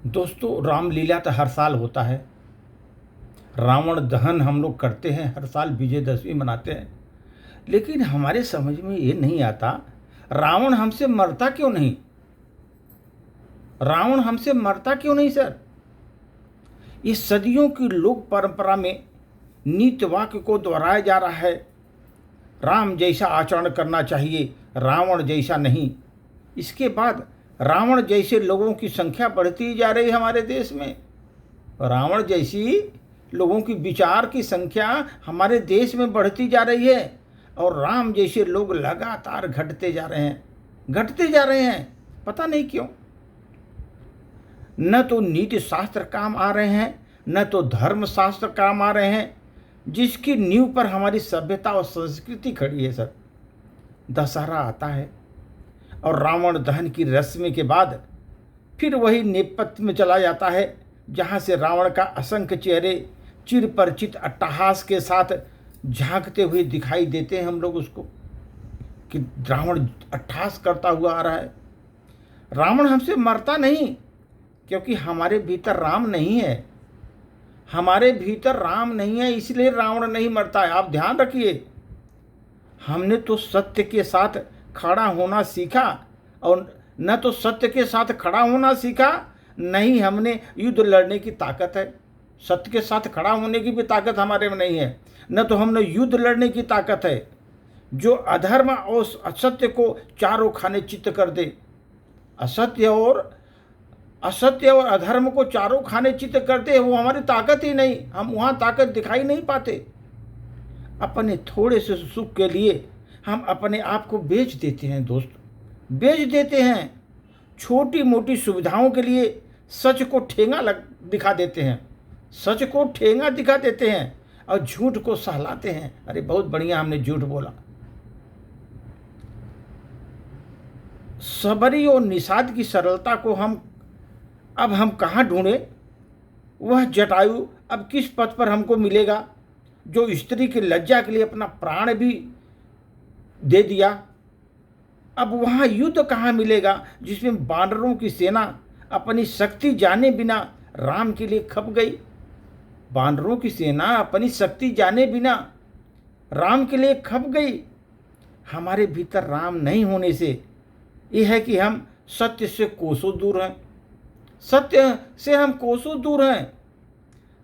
दोस्तों, रामलीला तो हर साल होता है। रावण दहन हम लोग करते हैं, हर साल विजयदशमी मनाते हैं। लेकिन हमारे समझ में ये नहीं आता, रावण हमसे मरता क्यों नहीं? रावण हमसे मरता क्यों नहीं सर? ये सदियों की लोक परंपरा में नीति वाक्य को दोहराया जा रहा है। राम जैसा आचरण करना चाहिए, रावण जैसा नहीं। इसके बाद रावण जैसे लोगों की संख्या बढ़ती जा रही है हमारे देश में। रावण जैसी लोगों की विचार की संख्या हमारे देश में बढ़ती जा रही है और राम जैसे लोग लगातार घटते जा रहे हैं। पता नहीं क्यों। न तो नीति शास्त्र काम आ रहे हैं, न तो धर्म शास्त्र काम आ रहे हैं, जिसकी नींव पर हमारी सभ्यता और संस्कृति खड़ी है सर। दशहरा आता है और रावण दहन की रस्म के बाद फिर वही नेपथ्य में चला जाता है, जहाँ से रावण का असंख्य चेहरे चिर परिचित अट्टहास के साथ झांकते हुए दिखाई देते हैं हम लोग उसको, कि रावण अट्टहास करता हुआ आ रहा है। रावण हमसे मरता नहीं, क्योंकि हमारे भीतर राम नहीं है। हमारे भीतर राम नहीं है, इसलिए रावण नहीं मरता है। आप ध्यान रखिए, हमने तो सत्य के साथ खड़ा होना सीखा, और न तो सत्य के साथ खड़ा होना सीखा, नहीं हमने युद्ध लड़ने की ताकत है। सत्य के साथ खड़ा होने की भी ताकत हमारे में नहीं है, न तो हमने युद्ध लड़ने की ताकत है। जो अधर्म और असत्य को चारों खाने चित्त कर दे, असत्य और अधर्म को चारों खाने चित्त करते हैं, वो हमारी ताकत ही नहीं। हम वहाँ ताकत दिखाई नहीं पाते। अपने थोड़े से सुख के लिए हम अपने आप को बेच देते हैं दोस्त, बेच देते हैं। छोटी मोटी सुविधाओं के लिए सच को ठेंगा दिखा देते हैं, सच को ठेंगा दिखा देते हैं और झूठ को सहलाते हैं। अरे बहुत बढ़िया हमने झूठ बोला। सबरी और निषाद की सरलता को हम कहाँ ढूंढे? वह जटायु अब किस पथ पर हमको मिलेगा, जो स्त्री की लज्जा के लिए अपना प्राण भी दे दिया? अब वहाँ युद्ध कहाँ मिलेगा, जिसमें वानरों की सेना अपनी शक्ति जाने बिना राम के लिए खप गई? वानरों की सेना अपनी शक्ति जाने बिना राम के लिए खप गई। हमारे भीतर राम नहीं होने से यह है कि हम सत्य से कोसों दूर हैं, सत्य से हम कोसों दूर हैं।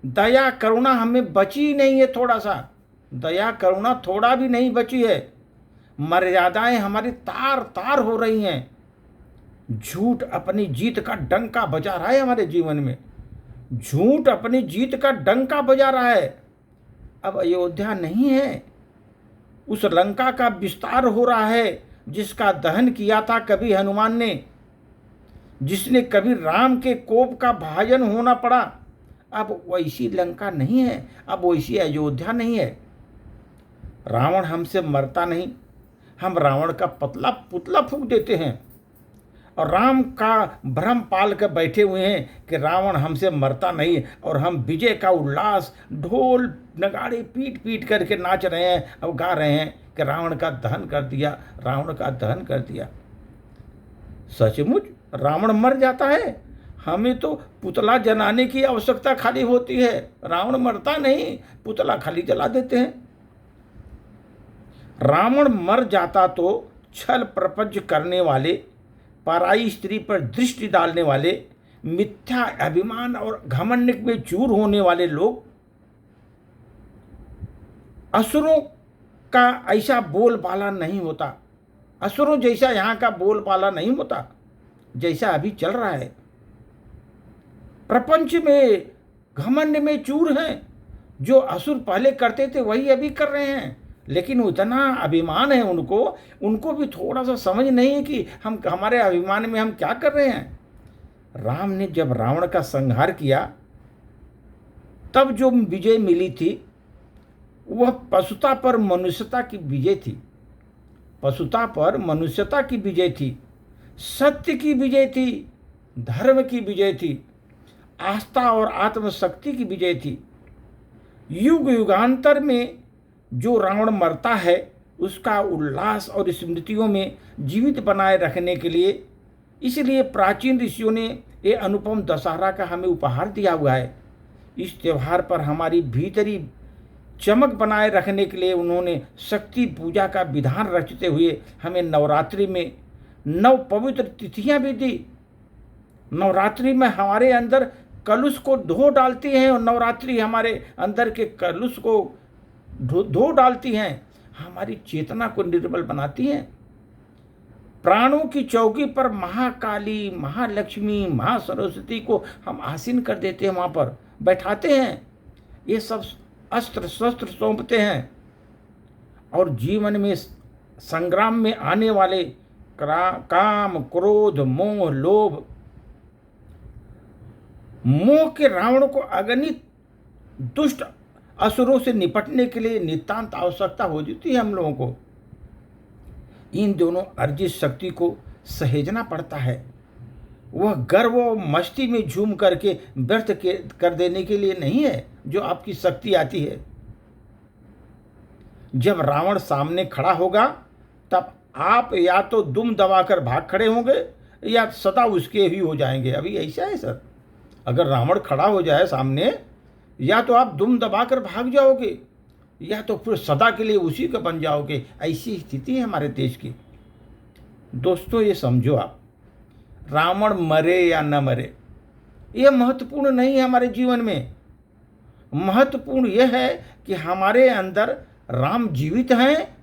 दया करुणा हमें बची ही नहीं है, थोड़ा सा दया करुणा थोड़ा भी नहीं बची है। मर्यादाएं हमारी तार तार हो रही हैं। झूठ अपनी जीत का डंका बजा रहा है हमारे जीवन में, झूठ अपनी जीत का डंका बजा रहा है। अब अयोध्या नहीं है, उस लंका का विस्तार हो रहा है, जिसका दहन किया था कभी हनुमान ने, जिसने कभी राम के कोप का भाजन होना पड़ा। अब वैसी लंका नहीं है, अब वैसी अयोध्या नहीं है। रावण हमसे मरता नहीं, हम रावण का पतला पुतला फूंक देते हैं और राम का भ्रम पाल कर बैठे हुए हैं कि रावण हमसे मरता नहीं, और हम विजय का उल्लास ढोल नगाड़े पीट पीट करके नाच रहे हैं और गा रहे हैं कि रावण का दहन कर दिया, रावण का दहन कर दिया। सचमुच रावण मर जाता है, हमें तो पुतला जलाने की आवश्यकता खाली होती है। रावण मरता नहीं, पुतला खाली जला देते हैं। रावण मर जाता तो छल प्रपंच करने वाले, पराई स्त्री पर दृष्टि डालने वाले, मिथ्या अभिमान और घमंड में चूर होने वाले लोग, असुरों का ऐसा बोलबाला नहीं होता, असुरों जैसा यहाँ का बोलबाला नहीं होता जैसा अभी चल रहा है। प्रपंच में घमंड में चूर हैं। जो असुर पहले करते थे वही अभी कर रहे हैं, लेकिन उतना अभिमान है उनको भी थोड़ा सा समझ नहीं है कि हम हमारे अभिमान में हम क्या कर रहे हैं। राम ने जब रावण का संहार किया, तब जो विजय मिली थी वह पशुता पर मनुष्यता की विजय थी, पशुता पर मनुष्यता की विजय थी, सत्य की विजय थी, धर्म की विजय थी, आस्था और आत्मशक्ति की विजय थी। युग युगांतर में जो रावण मरता है, उसका उल्लास और स्मृतियों में जीवित बनाए रखने के लिए, इसलिए प्राचीन ऋषियों ने ये अनुपम दशहरा का हमें उपहार दिया हुआ है। इस त्यौहार पर हमारी भीतरी चमक बनाए रखने के लिए उन्होंने शक्ति पूजा का विधान रचते हुए हमें नवरात्रि में 9 पवित्र तिथियां भी दी। नवरात्रि में हमारे अंदर कलुष को धो डालती हैं और नवरात्रि हमारे अंदर के कलुष को धो डालती हैं, हमारी चेतना को निर्मल बनाती हैं। प्राणों की चौकी पर महाकाली, महालक्ष्मी, महासरस्वती को हम आसीन कर देते हैं, वहाँ पर बैठाते हैं। ये सब अस्त्र शस्त्र सौंपते हैं और जीवन में संग्राम में आने वाले काम, क्रोध, मोह, लोभ, मोह के रावण को अगणित दुष्ट असुरों से निपटने के लिए नितांत आवश्यकता हो जाती है हम लोगों को। इन दोनों अर्जित शक्ति को सहेजना पड़ता है। वह गर्व और मस्ती में झूम करके व्यर्थ कर देने के लिए नहीं है जो आपकी शक्ति आती है। जब रावण सामने खड़ा होगा तब आप या तो दुम दबाकर भाग खड़े होंगे या सदा उसके ही हो जाएंगे। अभी ऐसा है सर, अगर रावण खड़ा हो जाए सामने, या तो आप दुम दबाकर भाग जाओगे या तो फिर सदा के लिए उसी का बन जाओगे। ऐसी स्थिति है हमारे देश की। दोस्तों ये समझो, आप रावण मरे या न मरे यह महत्वपूर्ण नहीं है हमारे जीवन में। महत्वपूर्ण यह है कि हमारे अंदर राम जीवित हैं,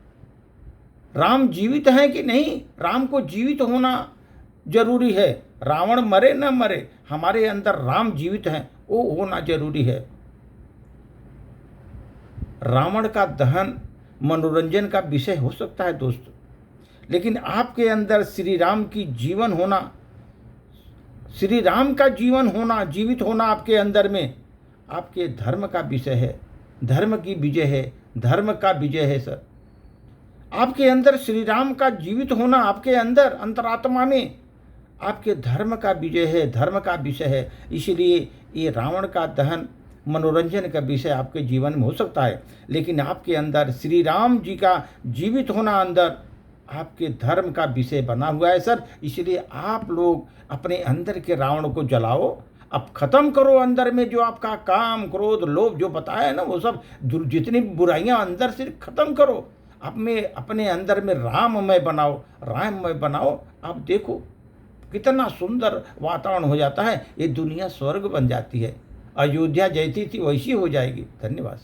राम जीवित हैं कि नहीं। राम को जीवित होना जरूरी है। रावण मरे न मरे, हमारे अंदर राम जीवित हैं, वो होना जरूरी है। रावण का दहन मनोरंजन का विषय हो सकता है दोस्तों, लेकिन आपके अंदर श्री राम की जीवन होना, श्री राम का जीवन होना, जीवित होना आपके अंदर में आपके धर्म का विषय है। धर्म की विजय है, धर्म का विजय है सर। आपके अंदर श्री राम का जीवित होना, आपके अंदर अंतरात्मा में आपके धर्म का विजय है, धर्म का विषय है। इसलिए ये रावण का दहन मनोरंजन का विषय आपके जीवन में हो सकता है, लेकिन आपके अंदर श्री राम जी का जीवित होना अंदर आपके धर्म का विषय बना हुआ है सर। इसलिए आप लोग अपने अंदर के रावण को जलाओ, अब खत्म करो अंदर में जो आपका काम, क्रोध, लोभ जो बताया है ना, वो सब जितनी बुराइयां अंदर से खत्म करो। अपने अंदर में राममय बनाओ, राममय बनाओ। आप देखो कितना सुंदर वातावरण हो जाता है, ये दुनिया स्वर्ग बन जाती है। अयोध्या जैसी थी वैसी हो जाएगी। धन्यवाद।